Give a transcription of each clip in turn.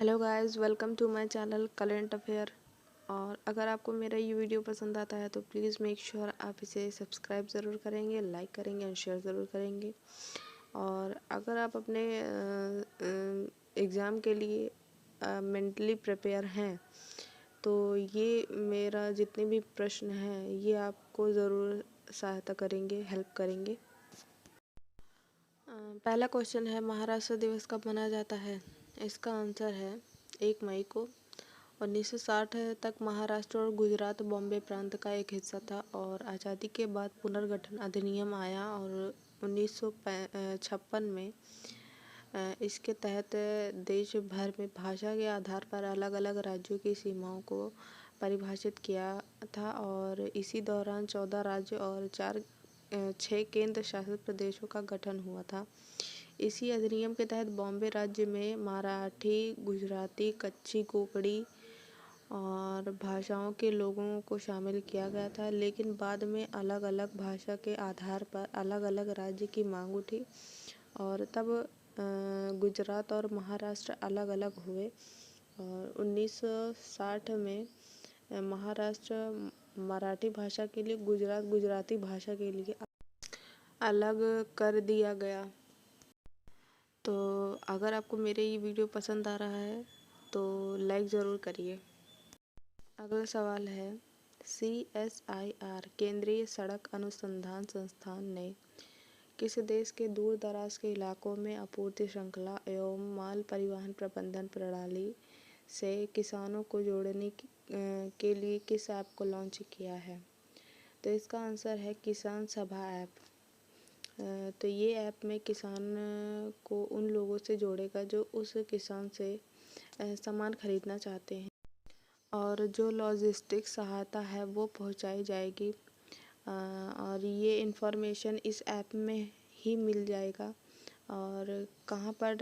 Hello guys, welcome to my channel current affair. और अगर आपको मेरा ये वीडियो पसंद आता है तो प्लीज़ मेक श्योर आप इसे सब्सक्राइब ज़रूर करेंगे, लाइक करेंगे और शेयर ज़रूर करेंगे। और अगर आप अपने एग्ज़ाम के लिए मेंटली प्रिपेयर हैं तो ये मेरा जितने भी प्रश्न हैं ये आपको ज़रूर सहायता करेंगे, हेल्प करेंगे। पहला क्वेश्चन है, महाराष्ट्र दिवस कब मनाया जाता है? इसका आंसर है 1 मई को। 1960 तक महाराष्ट्र और गुजरात बॉम्बे प्रांत का एक हिस्सा था और आज़ादी के बाद पुनर्गठन अधिनियम आया और 1956 में इसके तहत देश भर में भाषा के आधार पर अलग अलग राज्यों की सीमाओं को परिभाषित किया था और इसी दौरान 14 राज्य और 6 केंद्र शासित प्रदेशों का गठन हुआ था। इसी अधिनियम के तहत बॉम्बे राज्य में मराठी, गुजराती, कच्छी, कोंकणी और भाषाओं के लोगों को शामिल किया गया था, लेकिन बाद में अलग अलग भाषा के आधार पर अलग अलग राज्य की मांग उठी और तब गुजरात और महाराष्ट्र अलग अलग हुए। और 1960 में महाराष्ट्र मराठी भाषा के लिए, गुजरात गुजराती भाषा के लिए अलग कर दिया गया। तो अगर आपको मेरे ये वीडियो पसंद आ रहा है तो लाइक ज़रूर करिए। अगला सवाल है, CSIR केंद्रीय सड़क अनुसंधान संस्थान ने किस देश के दूर दराज के इलाकों में आपूर्ति श्रृंखला एवं माल परिवहन प्रबंधन प्रणाली से किसानों को जोड़ने के लिए किस ऐप को लॉन्च किया है? तो इसका आंसर है किसान सभा ऐप। तो ये ऐप में किसान को उन लोगों से जोड़ेगा जो उस किसान से सामान खरीदना चाहते हैं और जो लॉजिस्टिक सहायता है वो पहुंचाई जाएगी। और ये इन्फॉर्मेशन इस ऐप में ही मिल जाएगा और कहाँ पर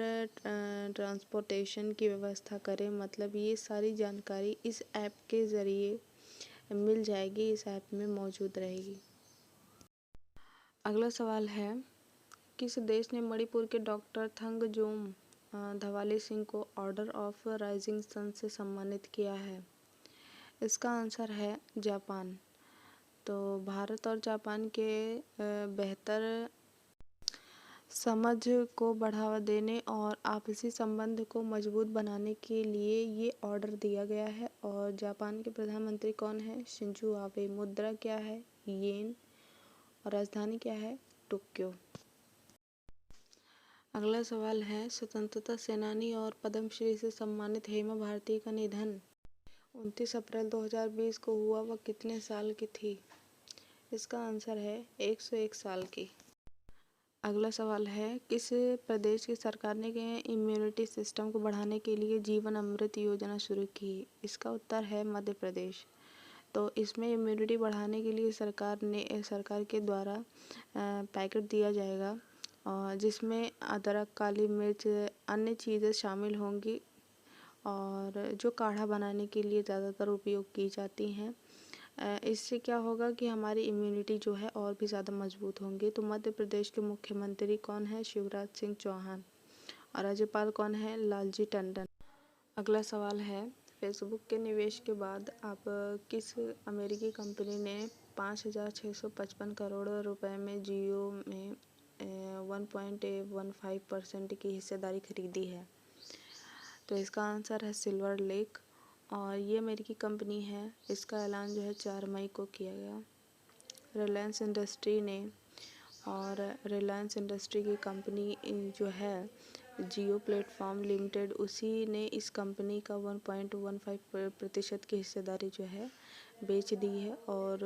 ट्रांसपोर्टेशन की व्यवस्था करें, मतलब ये सारी जानकारी इस ऐप के ज़रिए मिल जाएगी, इस ऐप में मौजूद रहेगी। अगला सवाल है, किस देश ने मणिपुर के डॉक्टर थंगजोम धवाली सिंह को ऑर्डर ऑफ राइजिंग सन से सम्मानित किया है? इसका आंसर है जापान। तो भारत और जापान के बेहतर समझ को बढ़ावा देने और आपसी संबंध को मजबूत बनाने के लिए ये ऑर्डर दिया गया है। और जापान के प्रधानमंत्री कौन है? Shinzo Abe. मुद्रा क्या है? येन। और राजधानी क्या है? टोक्यो। अगला सवाल है, स्वतंत्रता सेनानी और पद्मश्री से सम्मानित हेमा भारती का निधन 29 अप्रैल 2020 को हुआ, वह कितने साल की थी? इसका आंसर है 101 साल की। अगला सवाल है, किस प्रदेश की सरकार ने इम्यूनिटी सिस्टम को बढ़ाने के लिए जीवन अमृत योजना शुरू की? इसका उत्तर है मध्य प्रदेश। तो इसमें इम्यूनिटी बढ़ाने के लिए सरकार के द्वारा पैकेट दिया जाएगा और जिसमें अदरक, काली मिर्च, अन्य चीज़ें शामिल होंगी और जो काढ़ा बनाने के लिए ज़्यादातर उपयोग की जाती हैं। इससे क्या होगा कि हमारी इम्यूनिटी जो है और भी ज़्यादा मजबूत होंगी। तो मध्य प्रदेश के मुख्यमंत्री कौन है? शिवराज सिंह चौहान। और राज्यपाल कौन है? लालजी टंडन। अगला सवाल है, फेसबुक के निवेश के बाद आप किस अमेरिकी कंपनी ने 5,655 करोड़ रुपए में जियो में 1.15% की हिस्सेदारी खरीदी है? तो इसका आंसर है सिल्वर लेक और ये अमेरिकी कंपनी है। इसका ऐलान जो है 4 मई को किया गया। रिलायंस इंडस्ट्री ने, और रिलायंस इंडस्ट्री की कंपनी जो है जियो प्लेटफॉर्म लिमिटेड, उसी ने इस कंपनी का 1.15% की हिस्सेदारी जो है बेच दी है। और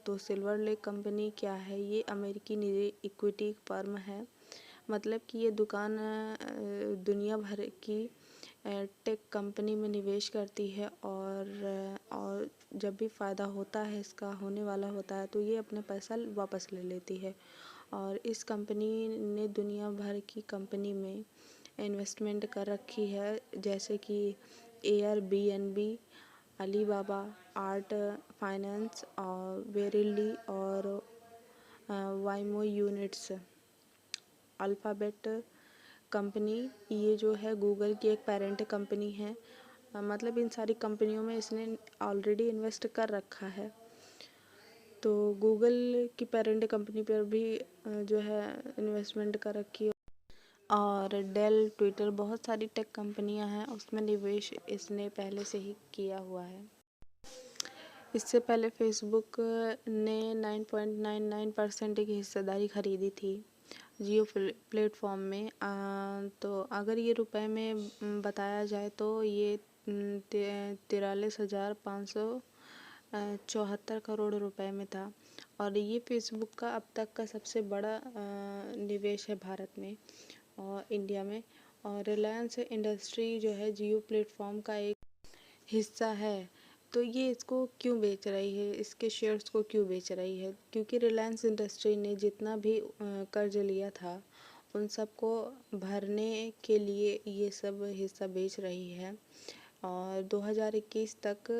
तो सिल्वर लेक कंपनी क्या है? ये अमेरिकी निजी इक्विटी फर्म है, मतलब कि ये दुनिया भर की टेक कंपनी में निवेश करती है और जब भी फ़ायदा होता है, इसका होने वाला होता है, तो ये अपना पैसा वापस ले लेती है। और इस कंपनी ने दुनिया भर की कंपनी में इन्वेस्टमेंट कर रखी है, जैसे कि एयरबीएनबी, अलीबाबा, आर्ट फाइनेंस और वेरिली और वाइमो यूनिट्स, अल्फ़ाबेट कंपनी, ये जो है गूगल की एक पेरेंट कंपनी है। मतलब इन सारी कंपनियों में इसने ऑलरेडी इन्वेस्ट कर रखा है। तो गूगल की पेरेंट कंपनी पर भी जो है इन्वेस्टमेंट कर रखी है। और डेल, ट्विटर, बहुत सारी टेक कंपनियां हैं, उसमें निवेश इसने पहले से ही किया हुआ है। इससे पहले फेसबुक ने 9.99% की हिस्सेदारी खरीदी थी जियो प्लेटफॉर्म में। तो अगर ये रुपए में बताया जाए तो ये 43,574 करोड़ रुपए में था। और ये फेसबुक का अब तक का सबसे बड़ा निवेश है भारत में और इंडिया में। और रिलायंस इंडस्ट्री जो है जियो प्लेटफॉर्म का एक हिस्सा है। तो ये इसको क्यों बेच रही है, इसके शेयर्स को क्यों बेच रही है? क्योंकि रिलायंस इंडस्ट्री ने जितना भी कर्ज लिया था उन सबको भरने के लिए ये सब हिस्सा बेच रही है। और 2021 तक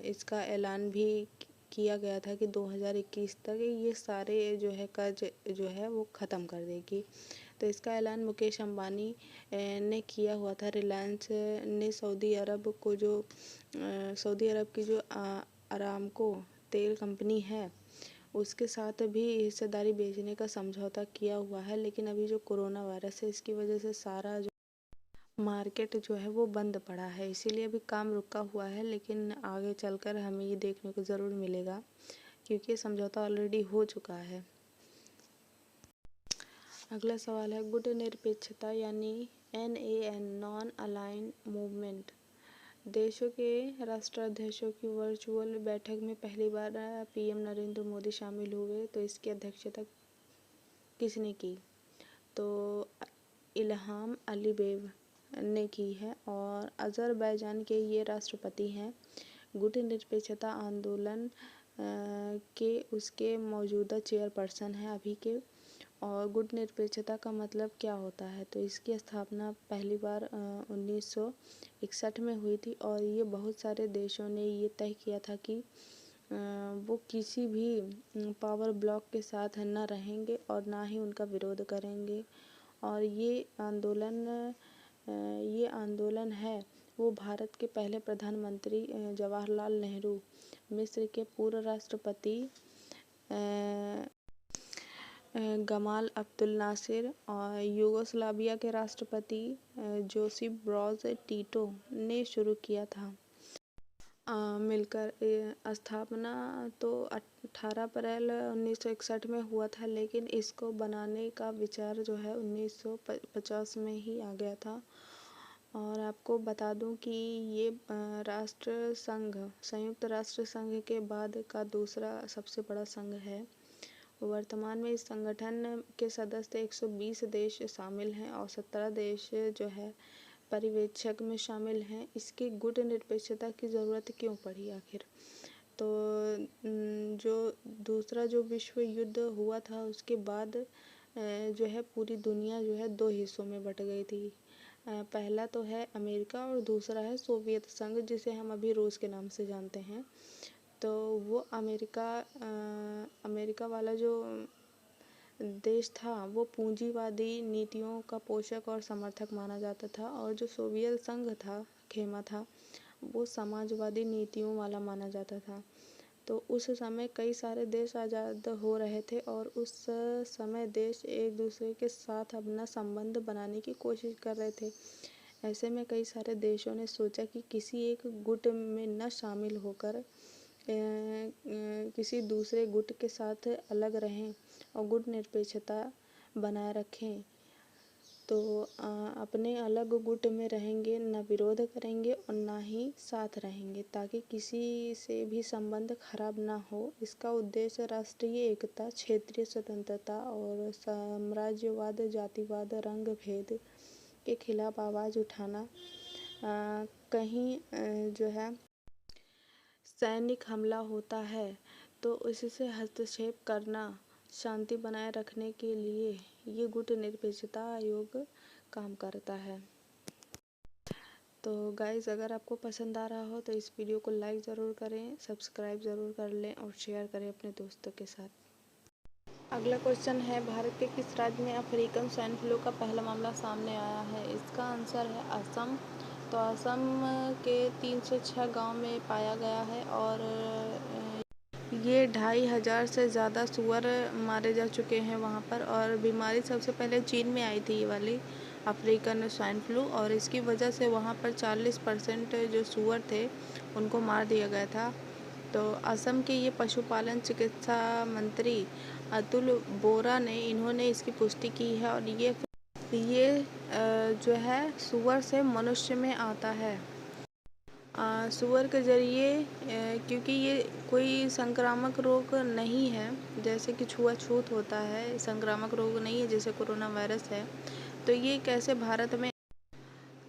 इसका ऐलान भी किया गया था कि 2021 तक ये सारे जो है कर्ज जो है वो ख़त्म कर देगी। तो इसका ऐलान मुकेश अंबानी ने किया हुआ था। रिलायंस ने सऊदी अरब की जो अरामको तेल कंपनी है उसके साथ भी हिस्सेदारी बेचने का समझौता किया हुआ है। लेकिन अभी जो कोरोना वायरस है इसकी वजह से सारा जो मार्केट जो है वो बंद पड़ा है, इसीलिए अभी काम रुका हुआ है। लेकिन आगे चलकर हमें ये देखने को ज़रूर मिलेगा क्योंकि ये समझौता ऑलरेडी हो चुका है। अगला सवाल है गुटनिरपेक्षता यानी NAN, नॉन अलाइंड मूवमेंट। देशों के राष्ट्राध्यक्षों की वर्चुअल बैठक में पहली बार PM नरेंद्र मोदी शामिल हुए। तो इसकी अध्यक्षता किसने की? तो इल्हाम अलीयेव ने की है और अज़रबैजान के ये राष्ट्रपति हैं। गुटनिरपेक्षता आंदोलन के उसके मौजूदा चेयरपर्सन हैं अभी के। और गुटनिरपेक्षता का मतलब क्या होता है? तो इसकी स्थापना पहली बार 1961 में हुई थी और ये बहुत सारे देशों ने ये तय किया था कि वो किसी भी पावर ब्लॉक के साथ न रहेंगे और ना ही उनका विरोध करेंगे। और ये आंदोलन है वो भारत के पहले प्रधानमंत्री जवाहरलाल नेहरू, मिस्र के पूर्व राष्ट्रपति गमाल अब्दुल नासिर और यूगोस्लाविया के राष्ट्रपति जोसिफ ब्रोज टिटो ने शुरू किया था। मिलकर स्थापना तो 18 अप्रैल 1961 में हुआ था, लेकिन इसको बनाने का विचार जो है 1950 में ही आ गया था। और आपको बता दूं कि ये संयुक्त राष्ट्र संघ के बाद का दूसरा सबसे बड़ा संघ है। वर्तमान में इस संगठन के सदस्य 120 देश शामिल हैं और 17 देश जो है पर्यवेक्षक में शामिल हैं। इसकी गुटनिरपेक्षता की ज़रूरत क्यों पड़ी आखिर? तो दूसरा विश्व युद्ध हुआ था उसके बाद जो है पूरी दुनिया जो है दो हिस्सों में बट गई थी। पहला तो है अमेरिका और दूसरा है सोवियत संघ, जिसे हम अभी रूस के नाम से जानते हैं। तो वो अमेरिका वाला जो देश था वो पूंजीवादी नीतियों का पोषक और समर्थक माना जाता था और जो सोवियत संघ था, खेमा था, वो समाजवादी नीतियों वाला माना जाता था। तो उस समय कई सारे देश आज़ाद हो रहे थे और उस समय देश एक दूसरे के साथ अपना संबंध बनाने की कोशिश कर रहे थे। ऐसे में कई सारे देशों ने सोचा कि किसी एक गुट में न शामिल होकर किसी दूसरे गुट के साथ अलग रहें और गुट निरपेक्षता बनाए रखें। तो अपने अलग गुट में रहेंगे, न विरोध करेंगे और ना ही साथ रहेंगे ताकि किसी से भी संबंध खराब ना हो। इसका उद्देश्य राष्ट्रीय एकता, क्षेत्रीय स्वतंत्रता और साम्राज्यवाद, जातिवाद, रंग भेद के खिलाफ आवाज़ उठाना। कहीं जो है सैनिक हमला होता है तो उससे हस्तक्षेप करना, शांति बनाए रखने के लिए ये गुट निरपेक्षता आयोग काम करता है। तो गाइज़, अगर आपको पसंद आ रहा हो तो इस वीडियो को लाइक ज़रूर करें, सब्सक्राइब ज़रूर कर लें और शेयर करें अपने दोस्तों के साथ। अगला क्वेश्चन है, भारत के किस राज्य में अफ्रीकन स्वाइन फ्लू का पहला मामला सामने आया है? इसका आंसर है असम। तो असम के 306 गांव में पाया गया है और ये 2500 से ज़्यादा सूअर मारे जा चुके हैं वहाँ पर। और बीमारी सबसे पहले चीन में आई थी, ये वाली अफ्रीकन स्वाइन फ्लू, और इसकी वजह से वहाँ पर 40% जो सूअर थे उनको मार दिया गया था। तो असम के ये पशुपालन चिकित्सा मंत्री अतुल बोरा ने इन्होंने इसकी पुष्टि की है। और ये जो है सूअर से मनुष्य में आता है। सूअर के ज़रिए, क्योंकि ये कोई संक्रामक रोग नहीं है, जैसे कि छुआछूत होता है, संक्रामक रोग नहीं है जैसे कोरोना वायरस है, तो ये कैसे भारत में,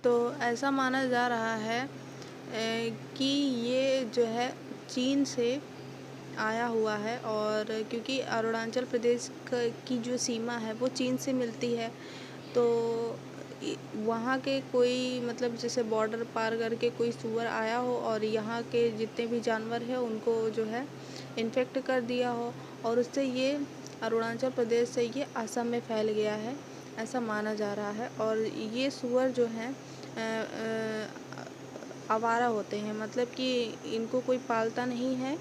तो ऐसा माना जा रहा है कि ये जो है चीन से आया हुआ है। और क्योंकि अरुणाचल प्रदेश की जो सीमा है वो चीन से मिलती है, तो वहाँ के कोई मतलब जैसे बॉर्डर पार करके कोई सूअर आया हो और यहाँ के जितने भी जानवर हैं उनको जो है इन्फेक्ट कर दिया हो, और उससे ये अरुणाचल प्रदेश से ये असम में फैल गया है, ऐसा माना जा रहा है। और ये सूअर जो हैं आवारा होते हैं, मतलब कि इनको कोई पालता नहीं है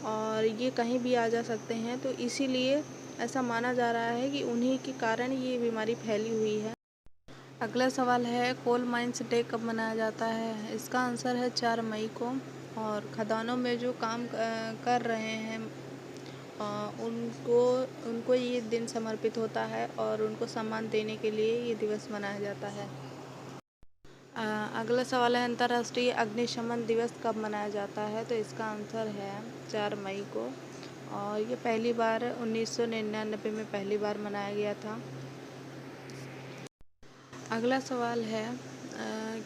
और ये कहीं भी आ जा सकते हैं, तो इसीलिए ऐसा माना जा रहा है कि उन्हीं के कारण ये बीमारी फैली हुई है। अगला सवाल है, कोल माइंस डे कब मनाया जाता है? इसका आंसर है 4 मई को। और खदानों में जो काम कर रहे हैं उनको ये दिन समर्पित होता है और उनको सम्मान देने के लिए ये दिवस मनाया जाता है। अगला सवाल है, अंतर्राष्ट्रीय अग्निशमन दिवस कब मनाया जाता है? तो इसका आंसर है 4 मई को, और ये पहली बार 1999 में पहली बार मनाया गया था। अगला सवाल है,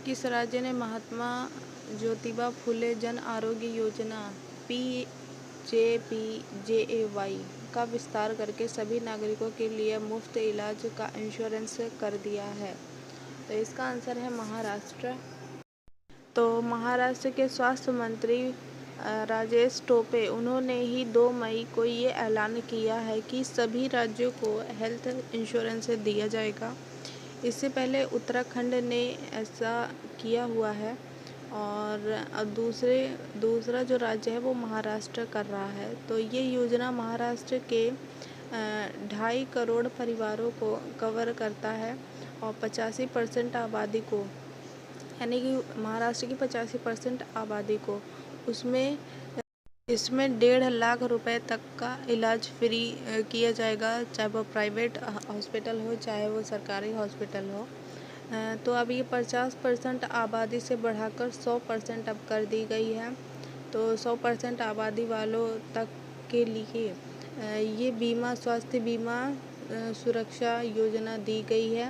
किस राज्य ने महात्मा ज्योतिबा फुले जन आरोग्य योजना PJPJAY का विस्तार करके सभी नागरिकों के लिए मुफ्त इलाज का इंश्योरेंस कर दिया है? तो इसका आंसर है महाराष्ट्र। तो महाराष्ट्र के स्वास्थ्य मंत्री राजेश टोपे, उन्होंने ही 2 मई को ये ऐलान किया है कि सभी राज्यों को हेल्थ इंश्योरेंस दिया जाएगा। इससे पहले उत्तराखंड ने ऐसा किया हुआ है, और दूसरा जो राज्य है वो महाराष्ट्र कर रहा है। तो ये योजना महाराष्ट्र के 2.5 करोड़ परिवारों को कवर करता है और 85% आबादी को, यानी कि महाराष्ट्र की 85% आबादी को इसमें 1.5 लाख रुपए तक का इलाज फ्री किया जाएगा, चाहे वो प्राइवेट हॉस्पिटल हो चाहे वो सरकारी हॉस्पिटल हो। तो अब ये 50% आबादी से बढ़ाकर 100% अब कर दी गई है। तो 100% आबादी वालों तक के लिए ये बीमा, स्वास्थ्य बीमा सुरक्षा योजना दी गई है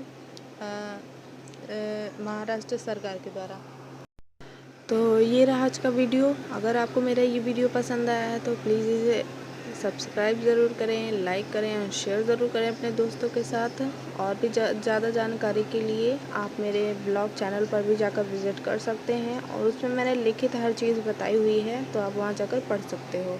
महाराष्ट्र सरकार के द्वारा। तो ये रहा आज का वीडियो। अगर आपको मेरा ये वीडियो पसंद आया है तो प्लीज़ इसे सब्सक्राइब ज़रूर करें, लाइक करें और शेयर ज़रूर करें अपने दोस्तों के साथ। और भी ज़्यादा जानकारी के लिए आप मेरे ब्लॉग चैनल पर भी जाकर विज़िट कर सकते हैं, और उसमें मैंने लिखित हर चीज़ बताई हुई है, तो आप वहाँ जाकर पढ़ सकते हो।